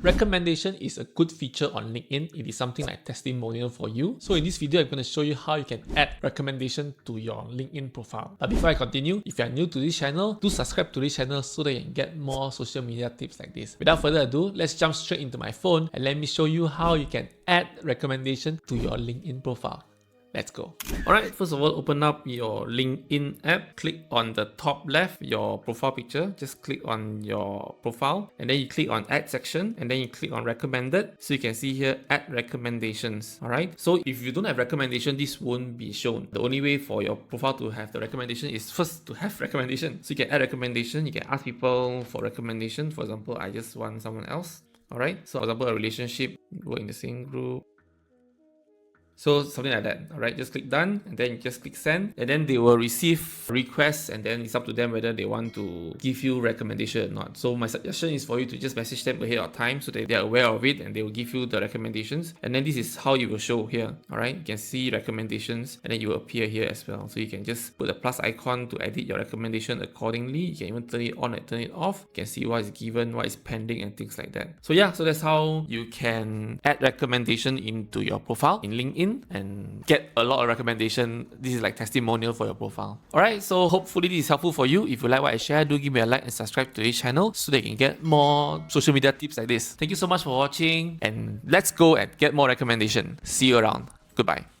Recommendation is a good feature on LinkedIn. It is something like testimonial for you. So in this video, I'm going to show you how you can add recommendation to your LinkedIn profile. But before I continue, if you are new to this channel, do subscribe to this channel so that you can get more social media tips like this. Without further ado, let's jump straight into my phone and let me show you how you can add recommendation to your LinkedIn profile. Let's go. Alright, first of all, open up your LinkedIn app. Click on the top left, your profile picture. Just click on your profile and then you click on add section and then you click on recommended. So you can see here, add recommendations. Alright, so if you don't have recommendation, this won't be shown. The only way for your profile to have the recommendation is first to have recommendation. So you can add recommendation, you can ask people for recommendation. For example, I just want someone else. Alright, so for example, a relationship, go in the same group. So something like that, alright, just click done and then you just click send and then they will receive requests and then it's up to them whether they want to give you recommendation or not. So my suggestion is for you to just message them ahead of time so that they are aware of it and they will give you the recommendations. And then this is how you will show here, alright, you can see recommendations and then you will appear here as well. So you can just put a plus icon to edit your recommendation accordingly. You can even turn it on and turn it off. You can see what is given, what is pending and things like that. So yeah, so that's how you can add recommendation into your profile in LinkedIn and get a lot of recommendation. This is like testimonial for your profile. Alright, so hopefully this is helpful for you. If you like what I share, do give me a like and subscribe to this channel so that you can get more social media tips like this. Thank you so much for watching and let's go and get more recommendation. See you around. Goodbye.